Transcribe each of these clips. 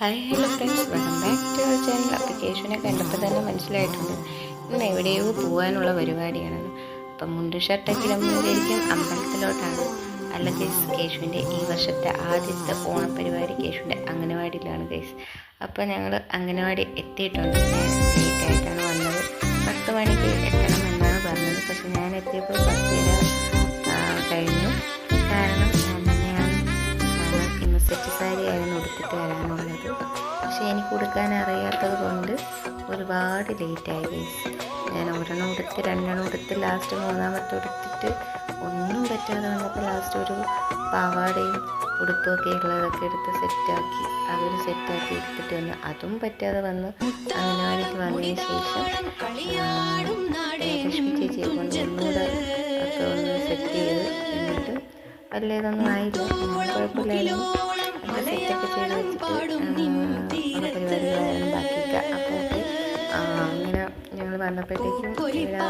Hi hello friends, welcome back to our channel. അപ്ലിക്കേഷനെ കണ്ടപ്പോൾ തന്നെ മനസ്സിലായിട്ടുണ്ട് ഇന്ന് എവിടെയോ പോകാനുള്ള പരിപാടിയാണെന്ന്. അപ്പം മുണ്ട് ഷർട്ടൊക്കെ ഇടുമ്പോഴേക്കും അമ്പലത്തിലോട്ടാണ്. അല്ല ഗൈസ്, കേശുവിൻ്റെ ഈ വർഷത്തെ ആദ്യത്തെ ഓണപ്പരിപാടി കേശുവിൻ്റെ അംഗനവാടിയിലാണ് ഗൈസ്. അപ്പോൾ ഞങ്ങൾ അംഗനവാടി എത്തിയിട്ടുണ്ട്. ലേറ്റായിട്ടാണ് വന്നത്. 10 മണിക്ക് എത്തണമെന്നാണ് പറഞ്ഞത്. പക്ഷെ ഞാൻ എത്തിയപ്പോൾ 10:30 കഴിഞ്ഞു. കാരണം ഇന്ന് സെറ്റ് സാരി ആയിരുന്നു ഉടുത്തിട്ട് വരാനുള്ളത്. പക്ഷെ എനിക്ക് ഉടുക്കാൻ അറിയാത്തത് കൊണ്ട് ഒരുപാട് ലേറ്റായി ഗൈസ്. ഞാൻ ഒരെണ്ണം ഉടുത്ത്, രണ്ടെണ്ണം ഉടുത്ത്, ലാസ്റ്റ് മൂന്നാമത്തെ ഉടുത്തിട്ട് ഒന്നും പറ്റാതെ വന്നപ്പോൾ ലാസ്റ്റ് ഒരു പാവാടയും ഉടുപ്പൊക്കെ ഉള്ളതൊക്കെ എടുത്ത് സെറ്റാക്കി എടുത്തിട്ട് വന്ന് അതും പറ്റാതെ വന്ന് അംഗനവാടിക്ക് വന്നതിന് ശേഷം ലക്ഷ്മി ചേച്ചിയെ കൊണ്ട് ഒന്നുകൂടെ ഒക്കെ ഒന്ന് സെറ്റ് ചെയ്ത് എന്നിട്ട് വലിയ ഇതൊന്നും ആയില്ല. കുഴപ്പമില്ലായിരുന്നു. ഒക്കെ സെറ്റൊക്കെ ചെയ്ത് വെച്ചിട്ട് പരിപാടികളായിരുന്നു ബാക്കിയൊക്കെ. അപ്പോൾ അങ്ങനെ ഞങ്ങൾ വന്നപ്പോഴത്തേക്കും പൂവെല്ലാം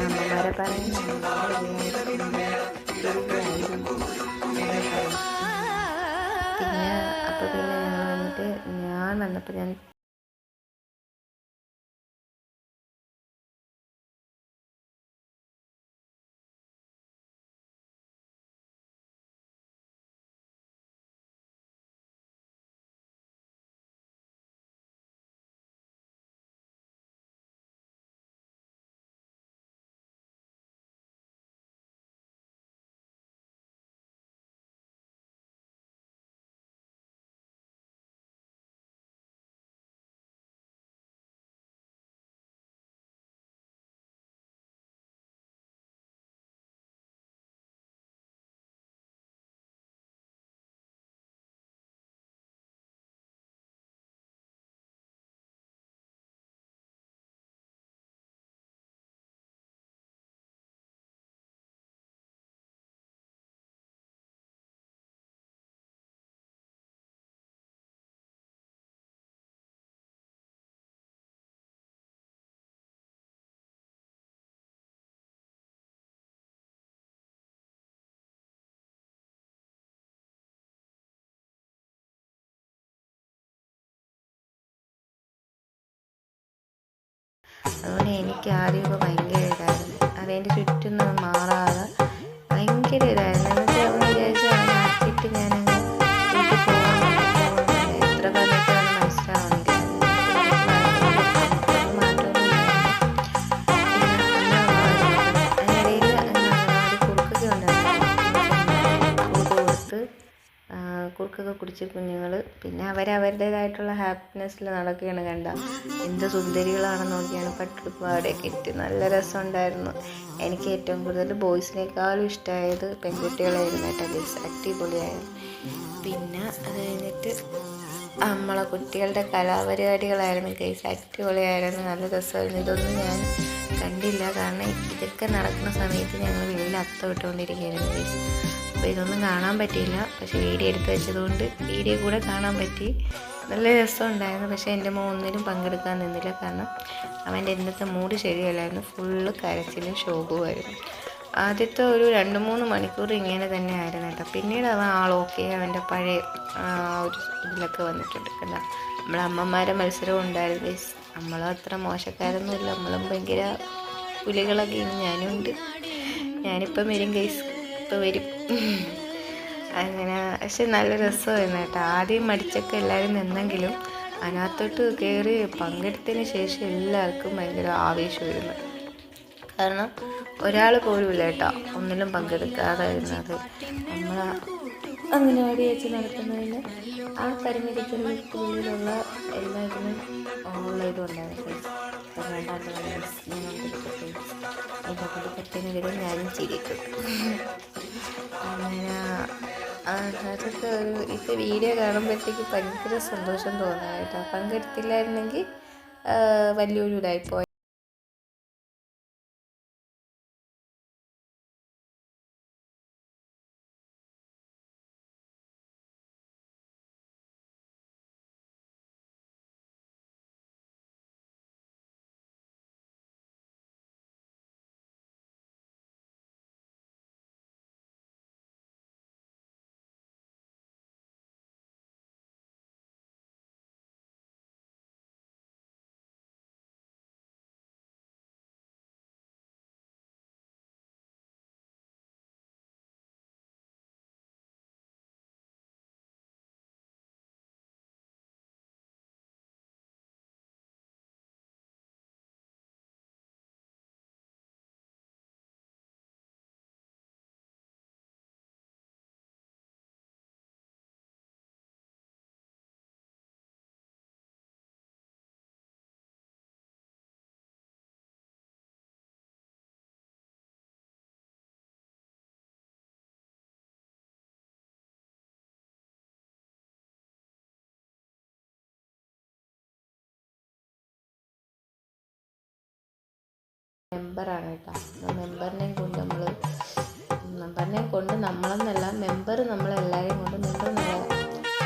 അമ്മമാരെ പറയുന്നുണ്ട്. പിന്നെ അപ്പോൾ ഞാൻ വന്നപ്പോൾ ഞാൻ അതുകൊണ്ട് എനിക്ക് ആദ്യമൊക്കെ ഭയങ്കര ഇതായിരുന്നു. അതിൻ്റെ ചുറ്റും മാറാതെ ഭയങ്കര ഇതായിരുന്നു. എന്നിട്ട് അവൻ വിചാരിച്ച് അവനെ ആക്കിയിട്ട് ഞാനങ്ങ് വീട്ടിൽ പോകുന്നുണ്ട്. എത്ര പറഞ്ഞിട്ടാണ് മനസ്സിലാവുന്നില്ല. അതിനിടയിൽ കുറുക്കൊക്കെ ഉണ്ടായിരുന്നു. കുറുക്കൊക്കെ കുടിച്ച് കുഞ്ഞുങ്ങൾ പിന്നെ അവരവരുടേതായിട്ടുള്ള ഹാപ്പിനെസ്സിൽ നടക്കുകയാണ്. കണ്ട എന്ത് സുന്ദരികളാണെന്ന് നോക്കിയാണ് പട്ടുപാടൊക്കെ ഇട്ട് നല്ല രസമുണ്ടായിരുന്നു. എനിക്ക് ഏറ്റവും കൂടുതൽ ബോയ്സിനേക്കാളും ഇഷ്ടമായത് പെൺകുട്ടികളായിരുന്നു കേട്ടോ ഗൈസ്. അടിപൊളിയായിരുന്നു. പിന്നെ അത് കഴിഞ്ഞിട്ട് നമ്മളെ കുട്ടികളുടെ കലാപരിപാടികളായിരുന്നു ഗൈസ്. അടിപൊളിയായിരുന്നു, നല്ല രസമായിരുന്നു. ഇതൊന്നും ഞാൻ കണ്ടില്ല, കാരണം ഇതൊക്കെ നടക്കുന്ന സമയത്ത് ഞങ്ങൾ വെളിയിൽ അത്തമിട്ടുകൊണ്ടിരിക്കുകയായിരുന്നു ഗൈസ്. അപ്പോൾ ഇതൊന്നും കാണാൻ പറ്റിയില്ല. പക്ഷേ വീഡിയോ എടുത്ത് വെച്ചതുകൊണ്ട് വീഡിയോ കൂടെ കാണാൻ പറ്റി. നല്ല രസമുണ്ടായിരുന്നു. പക്ഷേ എൻ്റെ മോൻ ഒന്നിലും പങ്കെടുക്കാൻ നിന്നില്ല, കാരണം അവൻ്റെ ഇന്നത്തെ മൂഡ് ശരിയല്ലായിരുന്നു. ഫുള്ള് കരച്ചിലും ശോകവുമായിരുന്നു. ആദ്യത്തെ ഒരു 2-3 മണിക്കൂർ ഇങ്ങനെ തന്നെ ആയിരുന്നു കേട്ടോ. പിന്നീട് അവൻ ആളോക്കെ അവൻ്റെ പഴയ ഒരു ഇതിലൊക്കെ വന്നിട്ടുണ്ട്. കണ്ട നമ്മളെ അമ്മമാരെ മത്സരവും ഉണ്ടായിരുന്നു ഗൈസ്. നമ്മളും അത്ര മോശക്കാരൊന്നുമില്ല, നമ്മളും ഭയങ്കര പുലികളൊക്കെ ഞാനും ഉണ്ട്. ഞാനിപ്പം വരും ഗൈസ്, ഇപ്പം വരും. അങ്ങനെ പക്ഷെ നല്ല രസമായിരുന്നു കേട്ടോ. ആദ്യം മടിച്ചൊക്കെ എല്ലാവരും നിന്നെങ്കിലും അതിനകത്തോട്ട് കയറി പങ്കെടുത്തതിന് ശേഷം എല്ലാവർക്കും ഭയങ്കര ആവേശമായിരുന്നു. കാരണം ഒരാൾ പോലും ഇല്ല കേട്ടോ ഒന്നിലും പങ്കെടുക്കാതെ ഇരുന്നത്. നമ്മൾ അംഗനവാടി വെച്ച് നടത്തുന്നതിന് ആ പരിമിതിക്കുള്ളിലുള്ള എല്ലാത്തിനും ഉള്ള ഇതുണ്ടായിരുന്നു. എൻ്റെ കുടുംബത്തിനെതിരെ ഞാനും ചിരിക്കും. അങ്ങനെ അതൊക്കെ ഇപ്പോൾ വീഡിയോ കാണുമ്പോഴത്തേക്ക് ഭയങ്കര സന്തോഷം തോന്നുക കേട്ടോ. പങ്കെടുത്തില്ലായിരുന്നെങ്കിൽ വലിയൊരു ഇതായിപ്പോയി. മെമ്പറാണ് കേട്ടോ. മെമ്പറിനെയും കൊണ്ട് നമ്മളെന്നല്ല, മെമ്പർ നമ്മളെല്ലാവരെയും കൊണ്ട് മെമ്പർ നല്ല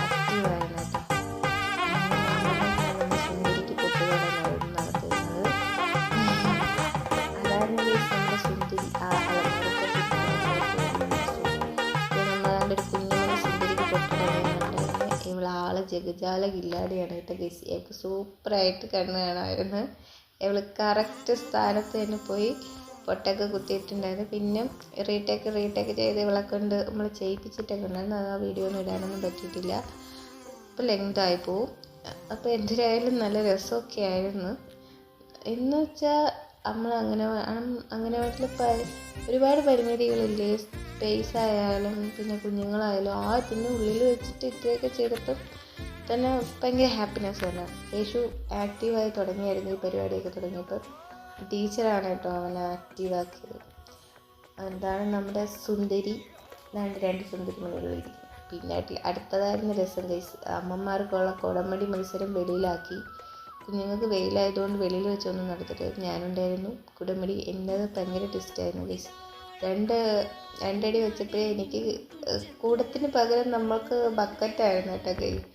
ആക്റ്റീവായിരുന്നു കേട്ടോ. സുന്ദരിക്ക് പൊട്ടുകടലായിരുന്നു നടത്തുന്നത്. അതായിരുന്നു നമ്മുടെ സുന്ദരി. നമ്മളാണ്ട് ഒരു കുഞ്ഞുമണി സുന്ദരിക്ക് പൊട്ടുകടലുണ്ടായിരുന്നു. ഇവളാള് ജഗജാല കില്ലാടിയാണ് കേട്ടോ ഗൈസ്. ഇവൾക്ക് സൂപ്പറായിട്ട് കണ്ണ് കാണാമായിരുന്നു. ഇവൾ കറക്റ്റ് സ്ഥാനത്ത് തന്നെ പോയി പൊട്ടൊക്കെ കുത്തിയിട്ടുണ്ടായിരുന്നു. പിന്നെ റീടേക്ക് ചെയ്ത് ഇവളെ കൊണ്ട് നമ്മൾ ചെയ്യിപ്പിച്ചിട്ടൊക്കെ ഉണ്ടായിരുന്നു. അത് ആ വീഡിയോ ഒന്നും ഇടാനൊന്നും പറ്റിയിട്ടില്ല. അപ്പോൾ ലെങ്തായി പോവും. അപ്പോൾ എന്തിനായാലും നല്ല രസമൊക്കെ ആയിരുന്നു. എന്ന് വെച്ചാൽ നമ്മൾ അംഗനവാടിയിൽ ഒരുപാട് പരിമിതികളില്ലേ, സ്പേസ് ആയാലും പിന്നെ കുഞ്ഞുങ്ങളായാലും പിന്നെ ഉള്ളിൽ വെച്ചിട്ട് ഇത്രയൊക്കെ ചെയ്തപ്പോൾ തന്നെ ഭയങ്കര ഹാപ്പിനെസ് ആണ്. യേശു ആക്റ്റീവായി തുടങ്ങിയായിരുന്നു ഈ പരിപാടിയൊക്കെ തുടങ്ങിയപ്പോൾ. ടീച്ചറാണ് കേട്ടോ അവനെ ആക്റ്റീവാക്കിയത്. എന്താണ് നമ്മുടെ സുന്ദരി, രണ്ട് സുന്ദരിമണികളിരിക്കും. പിന്നെ അടുത്തതായിരുന്നു രസം ഗൈസ്. അമ്മമാർക്കുള്ള കുടമടി മത്സരം വെളിയിലാക്കി. കുഞ്ഞുങ്ങൾക്ക് വെയിലായതുകൊണ്ട് വെളിയിൽ വെച്ചൊന്നും നടത്തില്ല. ഞാനുണ്ടായിരുന്നു കുടമടി. എന്നത് ഭയങ്കര ട്വിസ്റ്റായിരുന്നു ഗൈസ്. രണ്ടടി വെച്ചപ്പോഴേ എനിക്ക് കൂടത്തിന് പകരം നമ്മൾക്ക് ബക്കറ്റായിരുന്നു കേട്ടോ ഗൈസ്.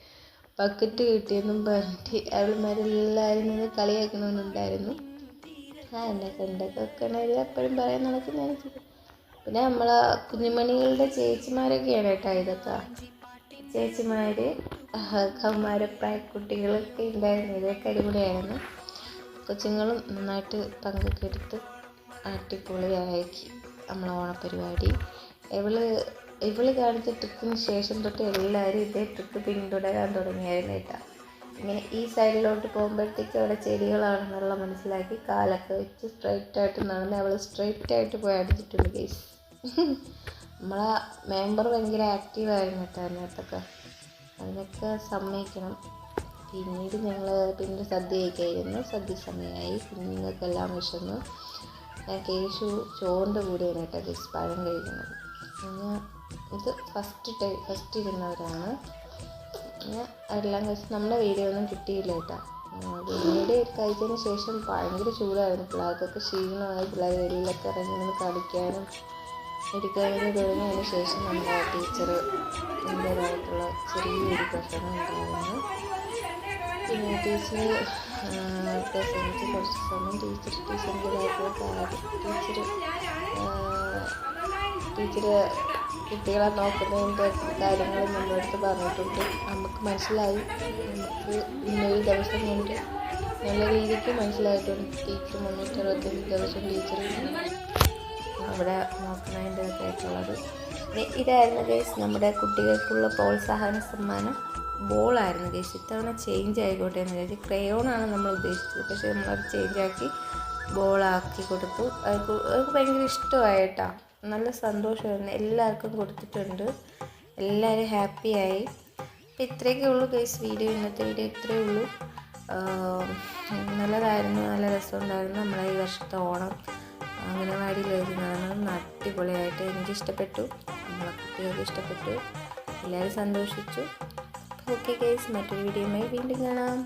ബക്കറ്റ് കിട്ടിയെന്നും പറഞ്ഞിട്ട് അവൾമാരെല്ലാവരും നിന്ന് കളിയാക്കണമെന്നുണ്ടായിരുന്നു. എന്നെ കണ്ടൊക്കെ എപ്പോഴും പറയാൻ നടക്കുന്ന പിന്നെ നമ്മളെ കുഞ്ഞുമണികളുടെ ചേച്ചിമാരൊക്കെയാണ് കേട്ടോ ഇതൊക്കെ. ചേച്ചിമാർ, കൗമാരപ്രായ കുട്ടികളൊക്കെ ഉണ്ടായിരുന്നു. ഇതൊക്കെ അടിപൊളിയായിരുന്നു. കൊച്ചുങ്ങളും നന്നായിട്ട് പങ്കൊക്കെ എടുത്ത് അടിപൊളിയാക്കി നമ്മളെ ഓണപ്പരിപാടി. ഇവള് കാണിച്ച ട്രിക്കിന് ശേഷം തൊട്ട് എല്ലാവരും ഇതേ ട്രിക്ക് പിന്തുടരാൻ തുടങ്ങിയായിരുന്നു കേട്ടോ. ഇങ്ങനെ ഈ സൈഡിലോട്ട് പോകുമ്പോഴത്തേക്കും അവിടെ ചെടികളാണെന്നുള്ള മനസ്സിലാക്കി കാലൊക്കെ വെച്ച് സ്ട്രൈറ്റായിട്ട് നടന്ന് അവൾ സ്ട്രൈറ്റായിട്ട് പോയി അടിച്ചിട്ടുണ്ട് കേസ്. നമ്മളെ മെമ്പർ ഭയങ്കര ആക്റ്റീവായിരുന്നു കേട്ടോ അതിനകത്തൊക്കെ. അതിനൊക്കെ സമ്മതിക്കണം. പിന്നീട് ഞങ്ങൾ സദ്യ കഴിക്കായിരുന്നു. സദ്യ സമയമായി. കുഞ്ഞുങ്ങൾക്കെല്ലാം വിശന്നു. കേശു ചോറിൻ്റെ കൂടെയാണ് കേട്ടോ ഗൈസ് പഴം കഴിക്കുന്നത്. ഇത് ഫസ്റ്റ് ഇരുന്നവരാണ്. എല്ലാം കഴിച്ച് നമ്മുടെ വീഡിയോ ഒന്നും കിട്ടിയില്ല കേട്ടോ. പിന്നീട് കഴിച്ചതിന് ശേഷം ഭയങ്കര ചൂടായിരുന്നു. പിള്ളേർക്കൊക്കെ ക്ഷീണമായി. പിള്ളേർ വെളിയിലൊക്കെ ഇറങ്ങി നിന്ന് കളിക്കാനും എടുക്കാനൊക്കെ തുടങ്ങിയതിന് ശേഷം നമ്മുടെ ടീച്ചർ എൻ്റേതായിട്ടുള്ള ചെറിയൊരു പ്രശ്നം ഉണ്ടായിരുന്നു. പിന്നെ ടീച്ചർ പ്രസംഗിച്ച് കുറച്ച് സമയം ടീച്ചറിൻ്റേതായിട്ടുള്ള ടീച്ചർ കുട്ടികളെ നോക്കുന്നതിൻ്റെ കാര്യങ്ങൾ നമ്മുടെ അടുത്ത് പറഞ്ഞിട്ടുണ്ട്. നമുക്ക് മനസ്സിലായി. നമുക്ക് ഇന്നൊരു ദിവസം കൊണ്ട് നല്ല രീതിക്ക് മനസ്സിലായിട്ടുണ്ട്. ടീച്ചർ 365 ദിവസം ടീച്ചർ അവിടെ നോക്കുന്നതിൻ്റെതൊക്കെ ആയിട്ടുള്ളത്. ഇതായിരുന്നു ഗൈസ് നമ്മുടെ കുട്ടികൾക്കുള്ള പ്രോത്സാഹന സമ്മാനം. ബോളായിരുന്നു ഗൈസ്. ഇത്തവണ ചേഞ്ച് ആയിക്കോട്ടെ എന്ന് വിചാരിച്ചു. ക്രയോണാണ് നമ്മൾ ഉദ്ദേശിച്ചത്. പക്ഷേ നമ്മളത് ചേഞ്ചാക്കി ബോളാക്കി കൊടുത്തു. അത് ഭയങ്കര ഇഷ്ടമായിട്ടാ. നല്ല സന്തോഷമായിരുന്നു. എല്ലാവർക്കും കൊടുത്തിട്ടുണ്ട്. എല്ലാവരും ഹാപ്പിയായി. അപ്പോൾ ഇത്രയൊക്കെ ഉള്ളൂ ഗൈസ് വീഡിയോ. ഇന്നത്തെ വീഡിയോ ഇത്രയേ ഉള്ളൂ. നല്ലതായിരുന്നു. നല്ല രസമുണ്ടായിരുന്നു. നമ്മളെ ഈ വർഷത്തെ ഓണം അംഗനവാടിയിൽ വെച്ച് നടന്നത് അടിപൊളിയായിട്ട് എനിക്കിഷ്ടപ്പെട്ടു. നമ്മളെ കുട്ടികൾക്ക് ഇഷ്ടപ്പെട്ടു. എല്ലാവരും സന്തോഷിച്ചു. ഓക്കെ ഗൈസ്, മറ്റൊരു വീഡിയോയുമായി വീണ്ടും കാണാം.